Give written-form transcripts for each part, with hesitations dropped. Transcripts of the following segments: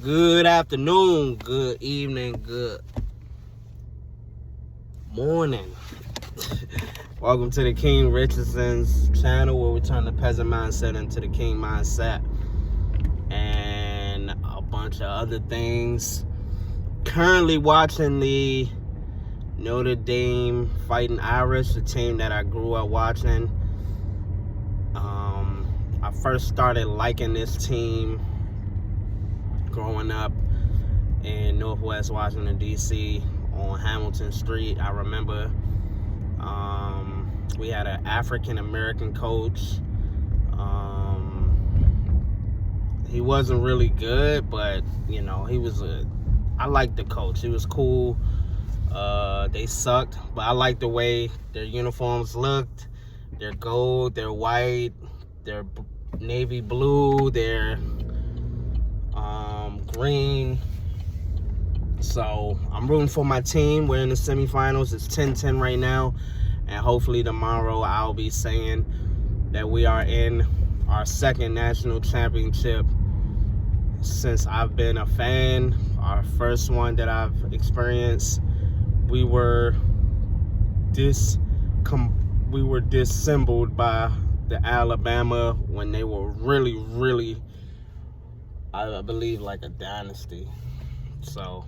Good afternoon, good evening, good morning. Welcome to the King Richardson's channel, where we turn the peasant mindset into the king mindset and a bunch of other things. Currently watching the Notre Dame Fighting Irish, the team that I grew up watching. I first started liking this team growing up in Northwest Washington, D.C. on Hamilton Street. I remember we had an African-American coach. He wasn't really good, but, you know, I liked the coach. He was cool. They sucked, but I liked the way their uniforms looked. They're gold, they're white, they're navy blue, they're green. So I'm rooting for my team. We're in the semifinals. It's 10-10 right now, and hopefully tomorrow I'll be saying that we are in our second national championship since I've been a fan. Our first one that I've experienced, we were disassembled by the Alabama when they were really, I believe, like a dynasty. So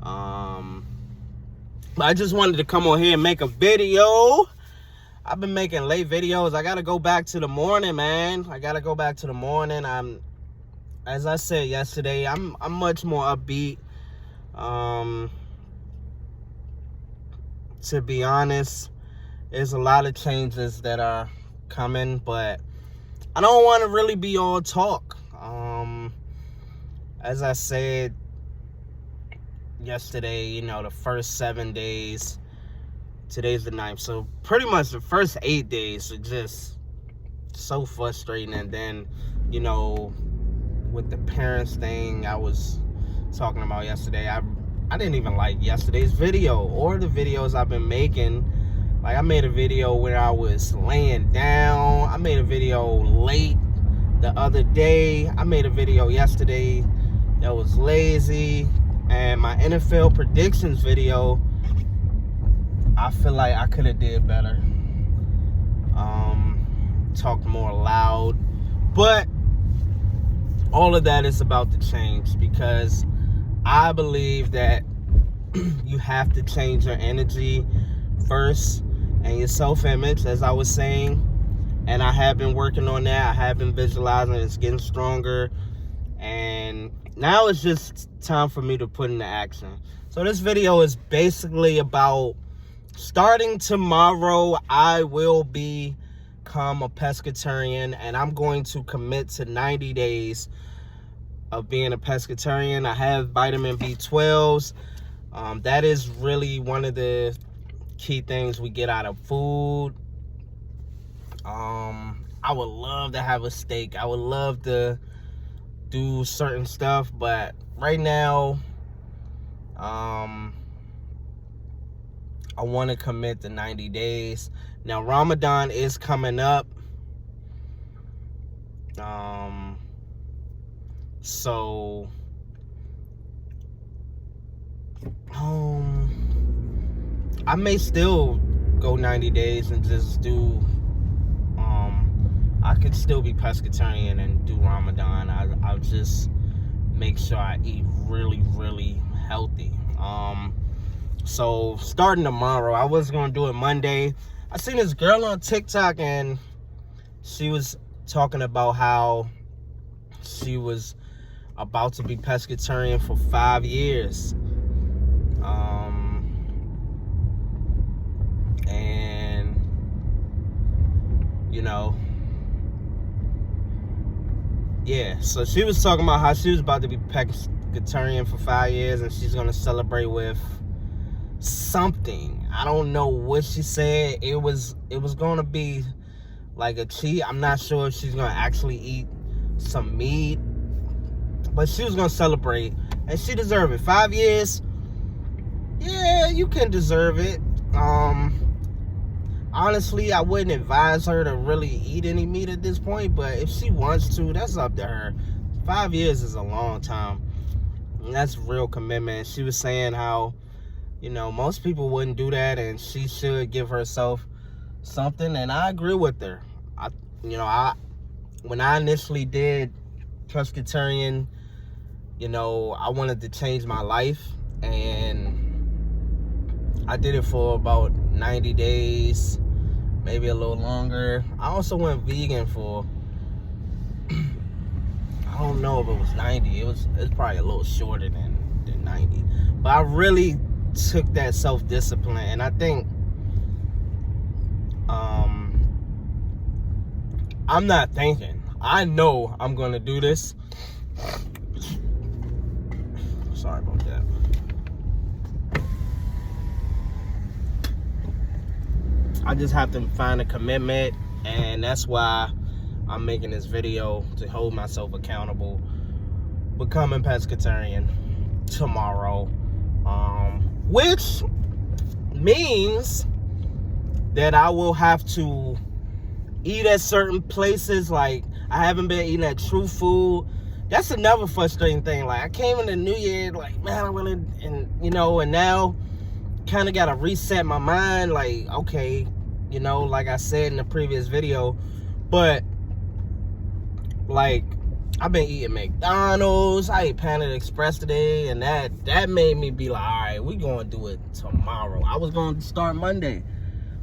but I just wanted to come on here and make a video. I've been making late videos. I gotta go back to the morning, man. As I said yesterday, I'm much more upbeat. To be honest, there's a lot of changes that are coming, but I don't want to really be all talk. As I said yesterday, you know, the first 7 days, today's the 9th, so pretty much the first 8 days are just so frustrating. And then, you know, with the parents thing I was talking about yesterday, I didn't even like yesterday's video or the videos I've been making. Like, I made a video where I was laying down. I made a video late the other day. I made a video yesterday that was lazy. And my NFL predictions video, I feel like I could have did better. Talked more loud. But all of that is about to change, because I believe that you have to change your energy first and your self-image, as I was saying. And I have been working on that. I have been visualizing. It's getting stronger. And now it's just time for me to put into action. So this video is basically about, starting tomorrow, I will become a pescatarian, and I'm going to commit to 90 days of being a pescatarian. I have vitamin B12s. That is really one of the key things we get out of food. I would love to have a steak. I would love to do certain stuff, but right now, I want to commit to 90 days. Now, Ramadan is coming up. So I may still go 90 days and just do, I could still be pescatarian and do Ramadan. I'll just make sure I eat really healthy. So starting tomorrow, I was gonna do it Monday. I seen this girl on TikTok, and she was talking about how she was about to be pescatarian for 5 years. And, you know, yeah, so she was talking about how she was about to be pescatarian for 5 years, and she's going to celebrate with something. I don't know what she said. It was going to be like a cheat. I'm not sure if she's going to actually eat some meat, but she was going to celebrate, and she deserved it. 5 years, yeah, you can deserve it. honestly, I wouldn't advise her to really eat any meat at this point, but if she wants to, that's up to her. 5 years is a long time. And that's real commitment. She was saying how, most people wouldn't do that, and she should give herself something, and I agree with her. When I initially did Pescatarian, I wanted to change my life, and I did it for about 90 days, maybe a little longer. I also went vegan for, I don't know if it was 90. It's probably a little shorter than 90. But I really took that self-discipline, and I think I'm not thinking. I know I'm going to do this. Sorry about that. I just have to find a commitment, and that's why I'm making this video, to hold myself accountable. Becoming Pescatarian tomorrow, which means that I will have to eat at certain places. Like, I haven't been eating at True Food. That's another frustrating thing. Like, I came in the new year like, man, I really, and now kind of got to reset my mind. Like, okay, like I said in the previous video, but like, I've been eating McDonald's. I ate Panda Express today, and that made me be like, all right, we gonna do it tomorrow. I was gonna start Monday.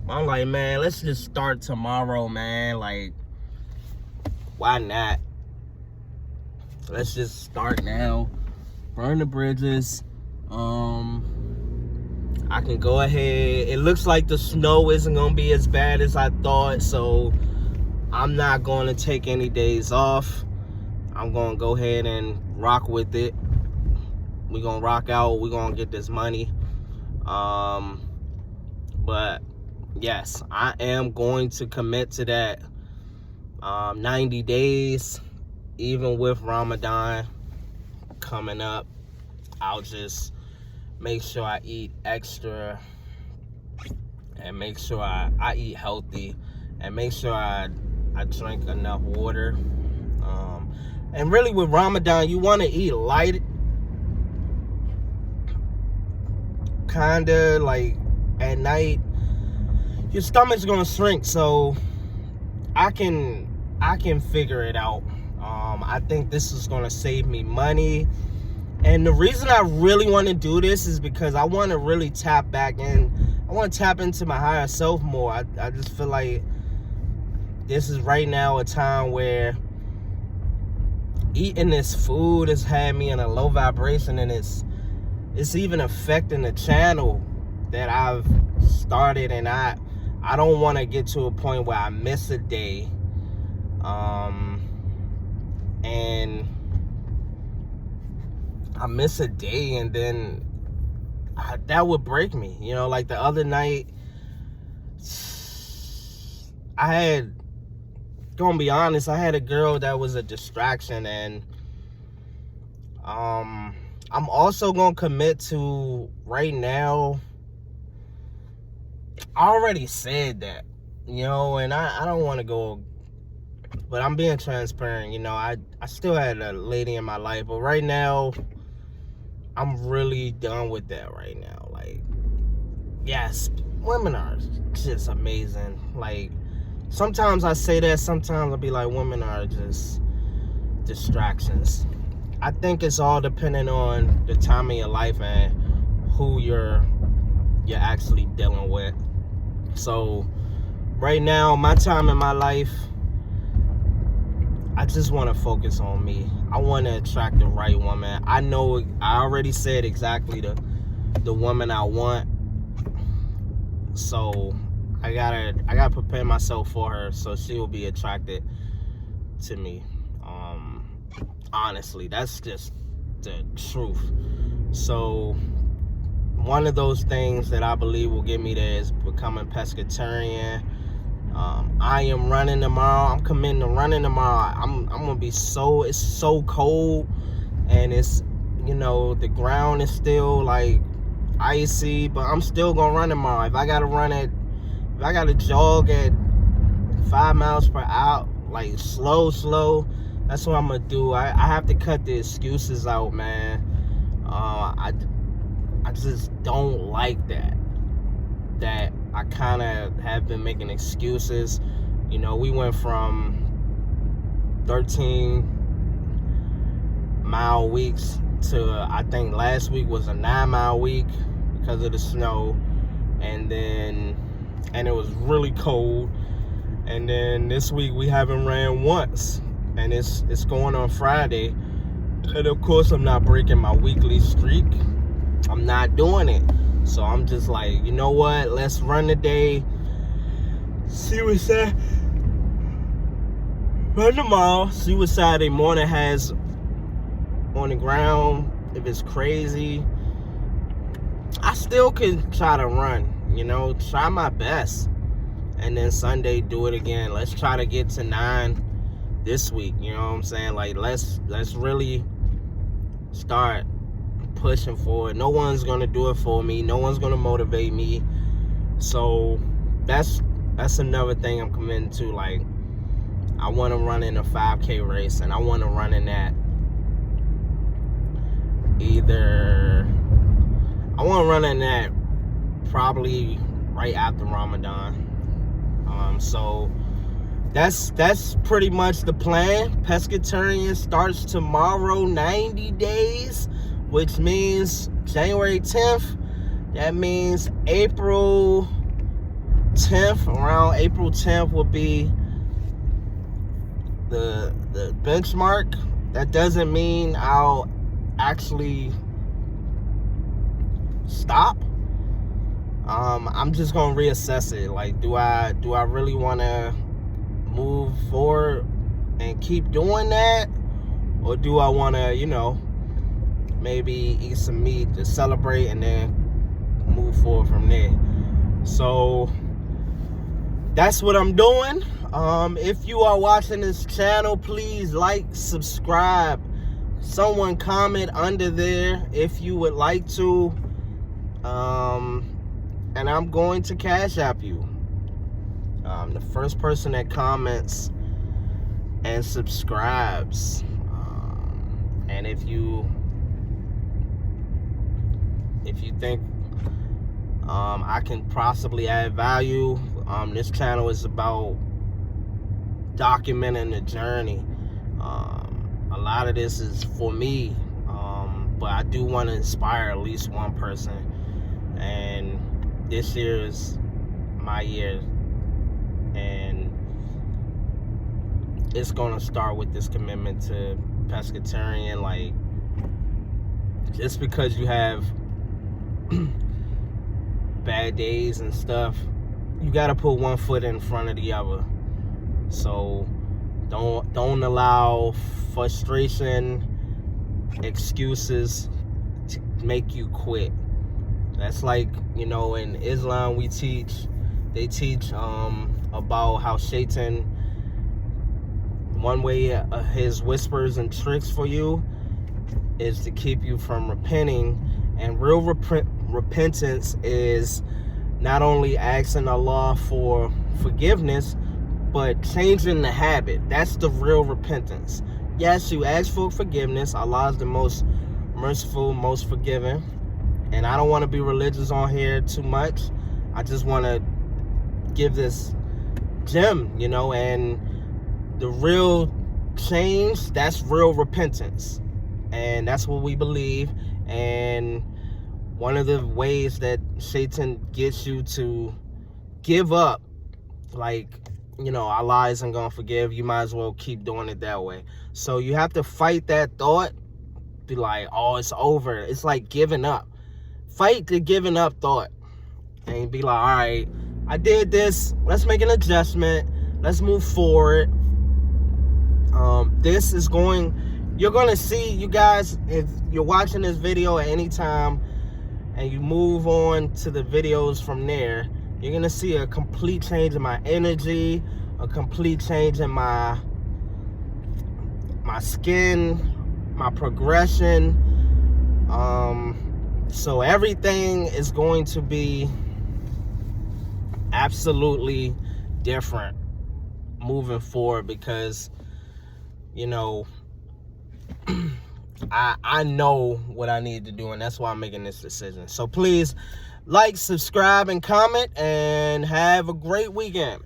I'm like, man, let's just start tomorrow, man. Like, why not? Let's just start now. Burn the bridges. I can go ahead. It looks like the snow isn't gonna be as bad as I thought, so I'm not gonna take any days off. I'm gonna go ahead and rock with it. We're gonna rock out. We're gonna get this money. But yes, I am going to commit to that 90 days. Even with Ramadan coming up, I'll just make sure I eat extra, and make sure I eat healthy, and make sure I drink enough water. And really with Ramadan, you want to eat light, kind of like at night. Your stomach's gonna shrink, so I can figure it out. I think this is gonna save me money, and the reason I really want to do this is because I want to really tap back in. I want to tap into my higher self more. I just feel like this is right now a time where eating this food has had me in a low vibration, and it's even affecting the channel that I've started, and I don't want to get to a point where I miss a day, and I miss a day, and then that would break me. Like the other night, gonna be honest, I had a girl that was a distraction, and I'm also gonna commit to right now. I already said that, and I don't want to go, but I'm being transparent. I still had a lady in my life, but right now, I'm really done with that right now. Like, yes, women are just amazing. Like, sometimes I say that, sometimes I'll be like, women are just distractions. I think it's all depending on the time of your life and who you're actually dealing with. So right now, my time in my life, I just want to focus on me. I want to attract the right woman. I know I already said exactly the woman I want. So I gotta prepare myself for her, so she will be attracted to me. Honestly, that's just the truth. So one of those things that I believe will get me there is becoming Pescatarian. I am running tomorrow. I'm committing to running tomorrow. I'm gonna be it's so cold, and it's, the ground is still like icy, but I'm still gonna run tomorrow. If I gotta run at If I gotta jog at 5 miles per hour, like slow, that's what I'm gonna do. I have to cut the excuses out, man. I just don't like that I kind of have been making excuses. You know, we went from 13-mile weeks to I think last week was a 9-mile week because of the snow, and it was really cold. And then this week we haven't ran once, and it's going on Friday. And of course I'm not breaking my weekly streak. I'm not doing it. So I'm just like, you know what? Let's run today. See what's that. Run tomorrow. See what Saturday morning has on the ground. If it's crazy, I still can try to run. You know, try my best. And then Sunday, do it again. Let's try to get to 9 this week. You know what I'm saying? Like, let's really start pushing forward. No one's gonna do it for me. No one's gonna motivate me. So that's another thing I'm committing to. Like, I want to run in a 5K race, and I want to run in that probably right after Ramadan. So that's pretty much the plan. Pescatarian starts tomorrow, 90 days, which means January 10th. That means April 10th, around April 10th will be the benchmark. That doesn't mean I'll actually stop. I'm just gonna reassess it. Like, do I really want to move forward and keep doing that, or do I want to, you know, maybe eat some meat to celebrate and then move forward from there? So that's what I'm doing. If you are watching this channel, please like, subscribe. Someone comment under there if you would like to. And I'm going to Cash App you. The first person that comments and subscribes. And if you think I can possibly add value, this channel is about documenting the journey. A lot of this is for me, but I do want to inspire at least one person. And this year is my year, and it's gonna start with this commitment to Pescatarian. Like, just because you have bad days and stuff, you gotta put one foot in front of the other. So don't allow frustration, excuses to make you quit. That's like, you know, in Islam they teach about how Satan, one way his whispers and tricks for you is to keep you from repenting. And real repentance is not only asking Allah for forgiveness, but changing the habit. That's the real repentance. Yes, you ask for forgiveness. Allah is the most merciful, most forgiving. And I don't want to be religious on here too much. I just want to give this gem, you know, and the real change, that's real repentance. And that's what we believe. And one of the ways that Satan gets you to give up, like, you know, Allah isn't going to forgive, you might as well keep doing it that way. So you have to fight that thought. Be like, oh, it's over. It's like giving up. Fight the giving up thought. And be like, all right, I did this. Let's make an adjustment. Let's move forward. This is going... You're going to see, you guys, if you're watching this video at any time and you move on to the videos from there, you're going to see a complete change in my energy, a complete change in my skin, my progression. So everything is going to be absolutely different moving forward, because, you know, I know what I need to do, and that's why I'm making this decision. So please like, subscribe, and comment, and have a great weekend.